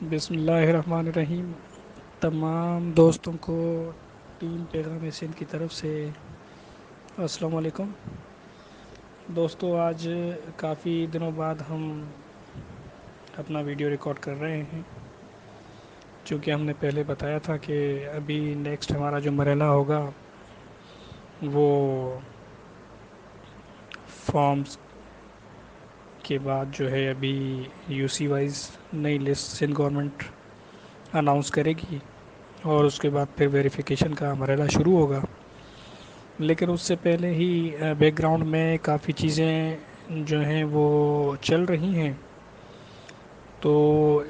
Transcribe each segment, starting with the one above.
بسم اللہ الرحمن الرحیم۔ تمام دوستوں کو ٹیم پیغام سندھ کی طرف سے السلام علیکم۔ دوستو، آج کافی دنوں بعد ہم اپنا ویڈیو ریکارڈ کر رہے ہیں، چونکہ ہم نے پہلے بتایا تھا کہ ابھی نیکسٹ ہمارا جو مرحلہ ہوگا وہ فارمز کے بعد جو ہے ابھی یو سی وائز نئی لسٹ سندھ گورنمنٹ اناؤنس کرے گی اور اس کے بعد پھر ویریفیکیشن کا مرحلہ شروع ہوگا۔ لیکن اس سے پہلے ہی بیک گراؤنڈ میں کافی چیزیں جو ہیں وہ چل رہی ہیں، تو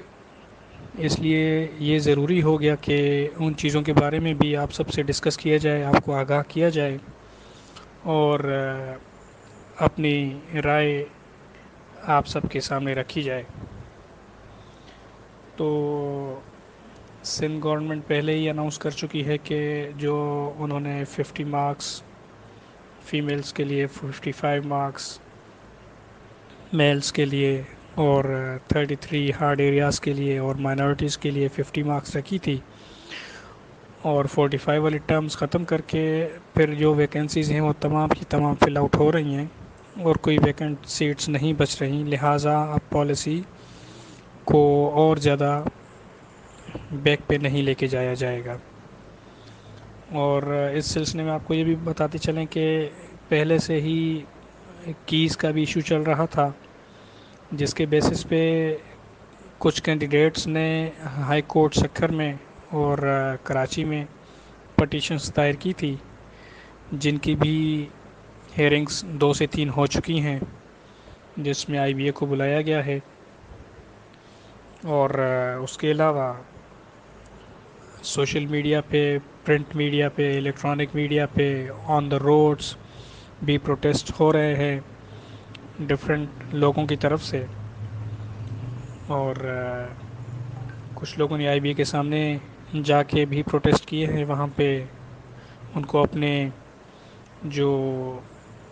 اس لیے یہ ضروری ہو گیا کہ ان چیزوں کے بارے میں بھی آپ سب سے ڈسکس کیا جائے، آپ کو آگاہ کیا جائے اور اپنی رائے آپ سب کے سامنے رکھی جائے۔ تو سندھ گورنمنٹ پہلے ہی اناؤنس کر چکی ہے کہ جو انہوں نے 50 مارکس فیمیلز کے لیے، 55 مارکس میلز کے لیے اور 33 ہارڈ ایریاز کے لیے اور مائنورٹیز کے لیے 50 مارکس رکھی تھی، اور 45 والی ٹرمز ختم کر کے پھر جو ویکنسیز ہیں وہ تمام کی تمام فل آؤٹ ہو رہی ہیں اور کوئی ویکنٹ سیٹس نہیں بچ رہی، لہٰذا اب پالیسی کو اور زیادہ بیک پہ نہیں لے کے جایا جائے گا۔ اور اس سلسلے میں آپ کو یہ بھی بتاتے چلیں کہ پہلے سے ہی کیز کا بھی ایشو چل رہا تھا، جس کے بیسس پہ کچھ کینڈیڈیٹس نے ہائی کورٹ سکھر میں اور کراچی میں پٹیشنز دائر کی تھی، جن کی بھی ہیئرنگز 2 سے 3 ہو چکی ہیں، جس میں آئی بی اے کو بلایا گیا ہے۔ اور اس کے علاوہ سوشل میڈیا پہ، پرنٹ میڈیا پہ، الیکٹرانک میڈیا پہ، آن دا روڈز بھی پروٹیسٹ ہو رہے ہیں ڈفرینٹ لوگوں کی طرف سے، اور کچھ لوگوں نے آئی بی اے کے سامنے جا کے بھی پروٹیسٹ کیے ہیں، وہاں پہ ان کو اپنے جو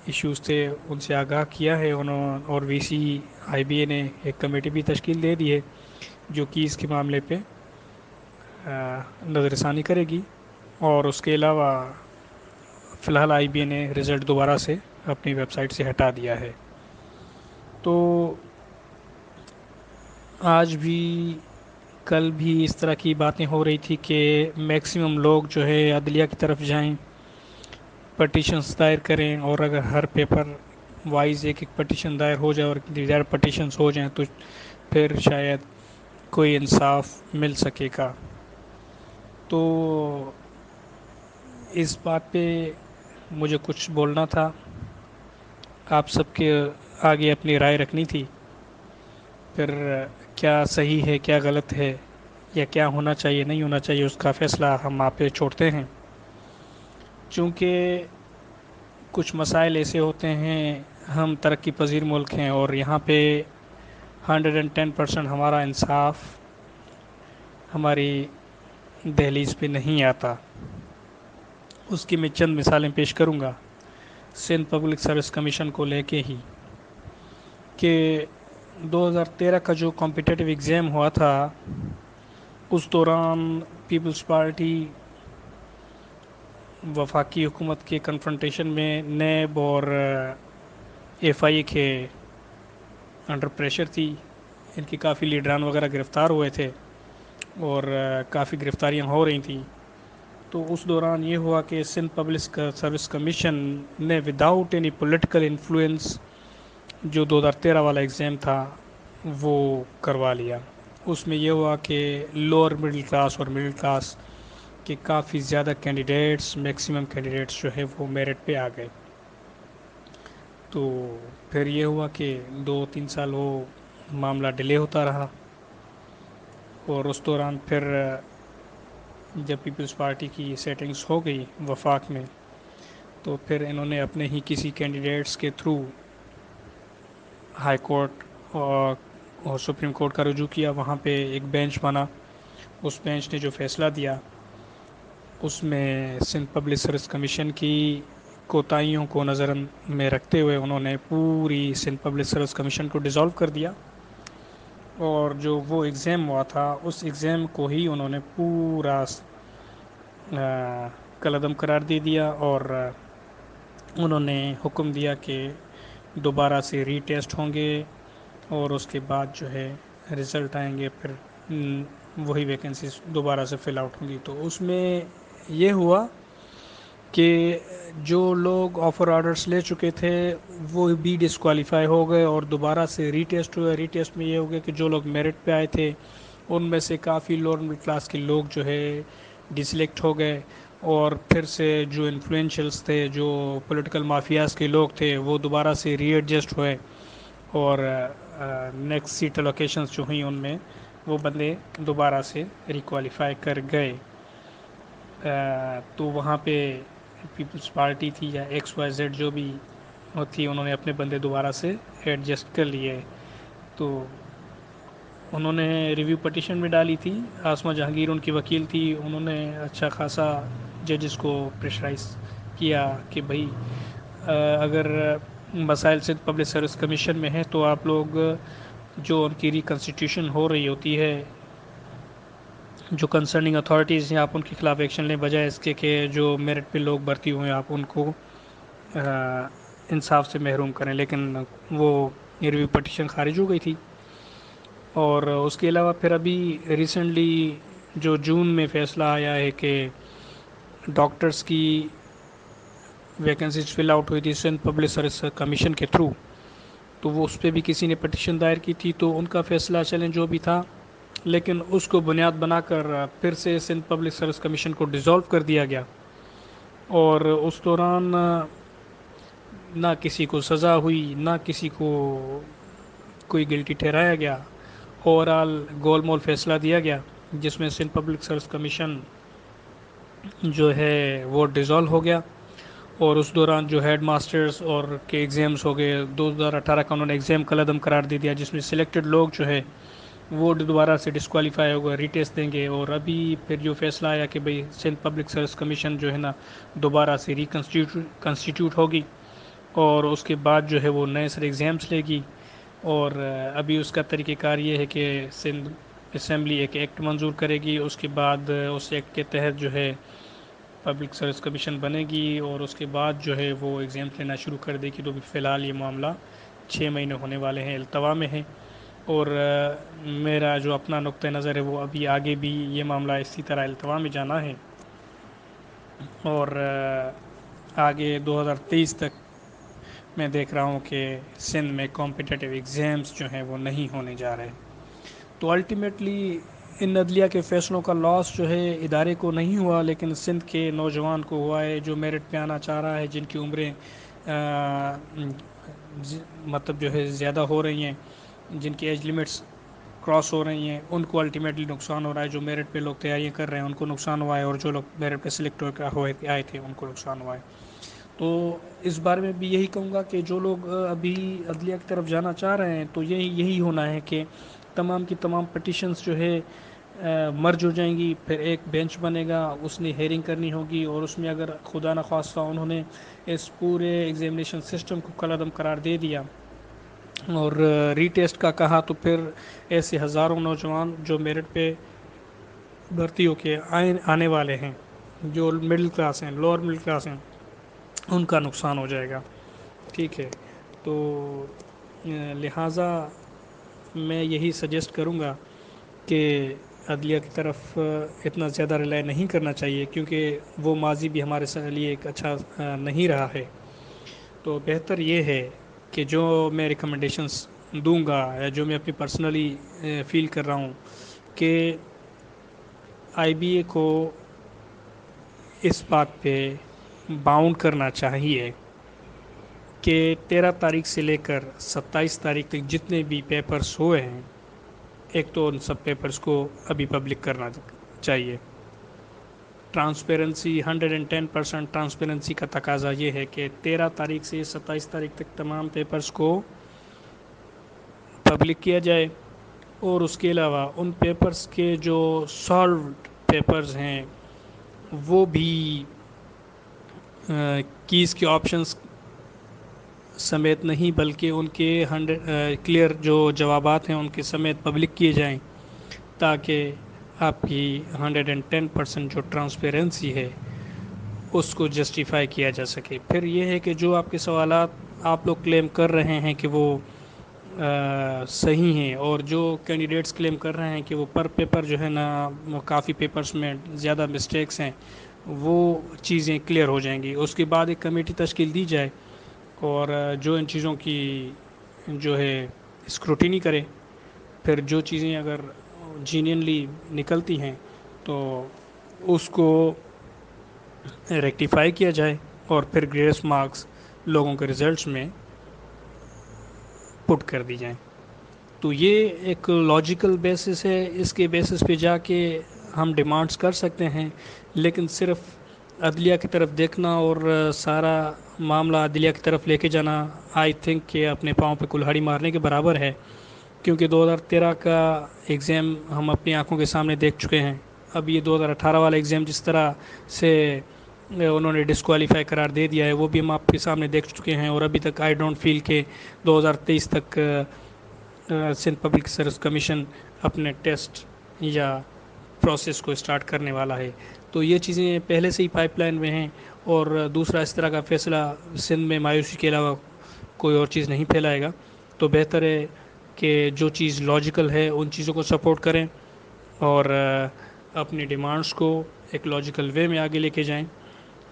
ایشوز تھے ان سے آگاہ کیا ہے اور وی سی آئی بی اے نے ایک کمیٹی بھی تشکیل دے دی ہے جو کہ اس کے معاملے پہ نظر ثانی کرے گی۔ اور اس کے علاوہ فی الحال آئی بی اے نے رزلٹ دوبارہ سے اپنی ویب سائٹ سے ہٹا دیا ہے۔ تو آج بھی کل بھی اس طرح کی باتیں ہو رہی تھی کہ میکسیمم لوگ جو ہے عدلیہ کی طرف جائیں، پٹیشنز دائر کریں، اور اگر ہر پیپر وائز ایک ایک پٹیشن دائر ہو جائے اور زیادہ پٹیشنز ہو جائیں تو پھر شاید کوئی انصاف مل سکے گا۔ تو اس بات پہ مجھے کچھ بولنا تھا، آپ سب کے آگے اپنی رائے رکھنی تھی، پھر کیا صحیح ہے، کیا غلط ہے، یا کیا ہونا چاہیے نہیں ہونا چاہیے، اس کا فیصلہ ہم آپ پہ چھوڑتے ہیں۔ چونکہ کچھ مسائل ایسے ہوتے ہیں، ہم ترقی پذیر ملک ہیں اور یہاں پہ 110% ہمارا انصاف ہماری دہلیز پہ نہیں آتا۔ اس کی میں چند مثالیں پیش کروں گا سندھ پبلک سروس کمیشن کو لے کے ہی، کہ 2013 کا جو کمپٹیٹیو ایگزام ہوا تھا اس دوران پیپلز پارٹی وفاقی حکومت کے کنفرنٹیشن میں نیب اور ایف آئی اے کے انڈر پریشر تھی، ان کی کافی لیڈران وغیرہ گرفتار ہوئے تھے اور کافی گرفتاریاں ہو رہی تھیں۔ تو اس دوران یہ ہوا کہ سندھ پبلک سروس کمیشن نے وداؤٹ اینی پولیٹیکل انفلوئنس جو 2013 والا ایگزام تھا وہ کروا لیا۔ اس میں یہ ہوا کہ لوور مڈل کلاس اور مڈل کلاس کے کافی زیادہ کینڈیڈیٹس، میکسیمم کینڈیڈیٹس جو ہے وہ میرٹ پہ آ گئے۔ تو پھر یہ ہوا کہ 2-3 سال وہ معاملہ ڈیلے ہوتا رہا، اور اس دوران پھر جب پیپلز پارٹی کی سیٹنگز ہو گئی وفاق میں، تو پھر انہوں نے اپنے ہی کسی کینڈیڈیٹس کے تھرو ہائی کورٹ اور سپریم کورٹ کا رجوع کیا۔ وہاں پہ ایک بینچ بنا، اس بینچ نے جو فیصلہ دیا اس میں سندھ پبلک سروس کمیشن کی کوتاہیوں کو نظر میں رکھتے ہوئے انہوں نے پوری سندھ پبلک سروس کمیشن کو ڈیزالو کر دیا، اور جو وہ ایگزام ہوا تھا اس ایگزام کو ہی انہوں نے پورا کالعدم قرار دے دیا، اور انہوں نے حکم دیا کہ دوبارہ سے ری ٹیسٹ ہوں گے، اور اس کے بعد جو ہے رزلٹ آئیں گے، پھر وہی ویکنسیز دوبارہ سے فل آؤٹ ہوں گی۔ تو اس میں یہ ہوا کہ جو لوگ آفر آرڈرس لے چکے تھے وہ بھی ڈسکوالیفائی ہو گئے، اور دوبارہ سے ری ٹیسٹ ہوئے۔ ری ٹیسٹ میں یہ ہو گیا کہ جو لوگ میرٹ پہ آئے تھے ان میں سے کافی لوور مڈل کلاس کے لوگ جو ہے ڈسلیکٹ ہو گئے، اور پھر سے جو انفلوئنشلس تھے، جو پولیٹیکل مافیاز کے لوگ تھے، وہ دوبارہ سے ری ایڈجسٹ ہوئے، اور نیکسٹ سیٹ لوکیشنز جو ہوئیں ان میں وہ بندے دوبارہ سے ریکوالیفائی کر گئے۔ تو وہاں پہ پیپلز پارٹی تھی یا ایکس وائی زیڈ جو بھی تھی، انہوں نے اپنے بندے دوبارہ سے ایڈجسٹ کر لیے۔ تو انہوں نے ریویو پٹیشن میں ڈالی تھی، آسما جہانگیر ان کی وکیل تھی، انہوں نے اچھا خاصا ججز کو پریشرائز کیا کہ بھائی اگر مسائل سے پبلک سروس کمیشن میں ہیں تو آپ لوگ جو ان کی ریکنسٹیٹیوشن ہو رہی ہوتی ہے، جو کنسرننگ اتھارٹیز ہیں، آپ ان کے خلاف ایکشن لیں، بجائے اس کے کہ جو میرٹ پہ لوگ بھرتی ہوئے ہیں آپ ان کو انصاف سے محروم کریں۔ لیکن وہ ریویو پٹیشن خارج ہو گئی تھی۔ اور اس کے علاوہ پھر ابھی ریسنٹلی جو جون میں فیصلہ آیا ہے کہ ڈاکٹرز کی ویکنسیز فل آؤٹ ہوئی تھی سندھ پبلک سروس کمیشن کے تھرو، تو وہ اس پہ بھی کسی نے پٹیشن دائر کی تھی، تو ان کا فیصلہ چلیں جو بھی تھا، لیکن اس کو بنیاد بنا کر پھر سے سندھ پبلک سروس کمیشن کو ڈیزالو کر دیا گیا، اور اس دوران نہ کسی کو سزا ہوئی، نہ کسی کو کوئی گلٹی ٹھہرایا گیا۔ اوور آل گول مول فیصلہ دیا گیا جس میں سندھ پبلک سروس کمیشن جو ہے وہ ڈیزالو ہو گیا، اور اس دوران جو ہیڈ ماسٹرز اور کے ایگزامز ہو گئے 2018 کا، انہوں نے ایگزام کالعدم قرار دے دیا، جس میں سلیکٹڈ لوگ جو ہے وہ دوبارہ سے ڈسکوالیفائی ہو گئے، ری ٹیسٹ دیں گے۔ اور ابھی پھر جو فیصلہ آیا کہ بھئی سندھ پبلک سروس کمیشن جو ہے نا دوبارہ سے کنسٹیٹیوٹ ہوگی، اور اس کے بعد جو ہے وہ نئے سر ایگزامس لے گی، اور ابھی اس کا طریقہ کار یہ ہے کہ سندھ اسمبلی ایک ایکٹ منظور کرے گی، اس کے بعد اس ایکٹ کے تحت جو ہے پبلک سروس کمیشن بنے گی، اور اس کے بعد جو ہے وہ ایگزامس لینا شروع کر دے گی۔ تو فی الحال یہ معاملہ 6 مہینے ہونے والے ہیں، التوا میں ہے، اور میرا جو اپنا نقطہ نظر ہے وہ ابھی آگے بھی یہ معاملہ اسی طرح التوا میں جانا ہے، اور آگے 2023 تک میں دیکھ رہا ہوں کہ سندھ میں کمپٹیٹیو ایگزامس جو ہیں وہ نہیں ہونے جا رہے۔ تو الٹیمیٹلی ان عدلیہ کے فیصلوں کا لاس جو ہے ادارے کو نہیں ہوا، لیکن سندھ کے نوجوان کو ہوا ہے جو میرٹ پہ آنا چاہ رہا ہے، جن کی عمریں مطلب جو ہے زیادہ ہو رہی ہیں، جن کی ایج لیمٹس کراس ہو رہی ہیں، ان کو الٹیمیٹلی نقصان ہو رہا ہے۔ جو میرٹ پہ لوگ تیاریاں کر رہے ہیں ان کو نقصان ہوا ہے، اور جو لوگ میرٹ پہ سلیکٹ ہوئے آئے تھے ان کو نقصان ہوا ہے۔ تو اس بارے میں بھی یہی کہوں گا کہ جو لوگ ابھی عدلیہ کی طرف جانا چاہ رہے ہیں تو یہی ہونا ہے کہ تمام کی تمام پٹیشنز جو ہے مرج ہو جائیں گی، پھر ایک بینچ بنے گا، اس نے ہیئرنگ کرنی ہوگی، اور اس میں اگر خدا نخواستہ انہوں نے اس پورے ایگزامینیشن سسٹم کو کالعدم قرار دے دیا اور ری ٹیسٹ کا کہا، تو پھر ایسے ہزاروں نوجوان جو میرٹ پہ بھرتی ہو کے آنے والے ہیں، جو مڈل کلاس ہیں، لوور مڈل کلاس ہیں، ان کا نقصان ہو جائے گا۔ ٹھیک ہے، تو لہٰذا میں یہی سجیسٹ کروں گا کہ عدلیہ کی طرف اتنا زیادہ ریلائی نہیں کرنا چاہیے، کیونکہ وہ ماضی بھی ہمارے لیے ایک اچھا نہیں رہا ہے۔ تو بہتر یہ ہے کہ جو میں ریکمنڈیشنز دوں گا یا جو میں اپنی پرسنلی فیل کر رہا ہوں کہ آئی بی اے کو اس بات پہ باؤنڈ کرنا چاہیے کہ 13 تاریخ سے لے کر 27 تاریخ تک جتنے بھی پیپرز ہوئے ہیں، ایک تو ان سب پیپرز کو ابھی پبلک کرنا چاہیے۔ ٹرانسپیرنسی 110% ٹرانسپیرنسی کا تقاضا یہ ہے کہ 13 تاریخ سے 27 تاریخ تک تمام پیپرز کو پبلک کیا جائے، اور اس کے علاوہ ان پیپرز کے جو سالوڈ پیپرز ہیں وہ بھی کیز کے آپشنز سمیت نہیں بلکہ ان کے کلیئر جو جوابات ہیں ان کے سمیت پبلک کیے جائیں، تاکہ آپ کی 110% جو ٹرانسپیرنسی ہے اس کو جسٹیفائی کیا جا سکے۔ پھر یہ ہے کہ جو آپ کے سوالات آپ لوگ کلیم کر رہے ہیں کہ وہ صحیح ہیں، اور جو کینڈیڈیٹس کلیم کر رہے ہیں کہ وہ پر پیپر جو ہے نا کافی پیپرز میں زیادہ مسٹیکس ہیں، وہ چیزیں کلیئر ہو جائیں گی۔ اس کے بعد ایک کمیٹی تشکیل دی جائے اور جو ان چیزوں کی جو ہے اسکروٹینی کرے، پھر جو چیزیں اگر جینینلی نکلتی ہیں تو اس کو ریکٹیفائی کیا جائے، اور پھر گریس مارکس لوگوں کے ریزلٹس میں پٹ کر دی جائیں۔ تو یہ ایک لاجیکل بیسس ہے، اس کے بیسس پہ جا کے ہم ڈیمانڈس کر سکتے ہیں، لیکن صرف عدلیہ کی طرف دیکھنا اور سارا معاملہ عدلیہ کی طرف لے کے جانا آئی تھنک کہ اپنے پاؤں پہ کلہاڑی مارنے کے برابر ہے، کیونکہ 2013 کا ایگزام ہم اپنی آنکھوں کے سامنے دیکھ چکے ہیں۔ اب یہ 2018 والا ایگزام جس طرح سے انہوں نے ڈسکوالیفائی قرار دے دیا ہے وہ بھی ہم آپ کے سامنے دیکھ چکے ہیں، اور ابھی تک آئی ڈونٹ فیل کہ 2023 تک سندھ پبلک سروس کمیشن اپنے ٹیسٹ یا پروسیس کو اسٹارٹ کرنے والا ہے۔ تو یہ چیزیں پہلے سے ہی پائپ لائن میں ہیں، اور دوسرا اس طرح کا فیصلہ سندھ میں مایوسی کے علاوہ کوئی اور چیز نہیں پھیلائے گا۔ تو بہتر ہے کہ جو چیز لاجیکل ہے ان چیزوں کو سپورٹ کریں، اور اپنی ڈیمانڈس کو ایک لاجیکل وے میں آگے لے کے جائیں۔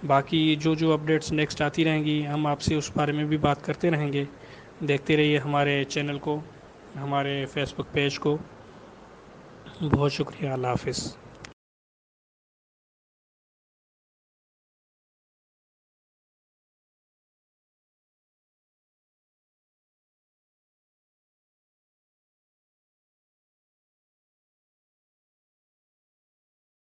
باقی جو اپڈیٹس نیکسٹ آتی رہیں گی ہم آپ سے اس بارے میں بھی بات کرتے رہیں گے۔ دیکھتے رہیے ہمارے چینل کو، ہمارے فیس بک پیج کو۔ بہت شکریہ، اللہ حافظ۔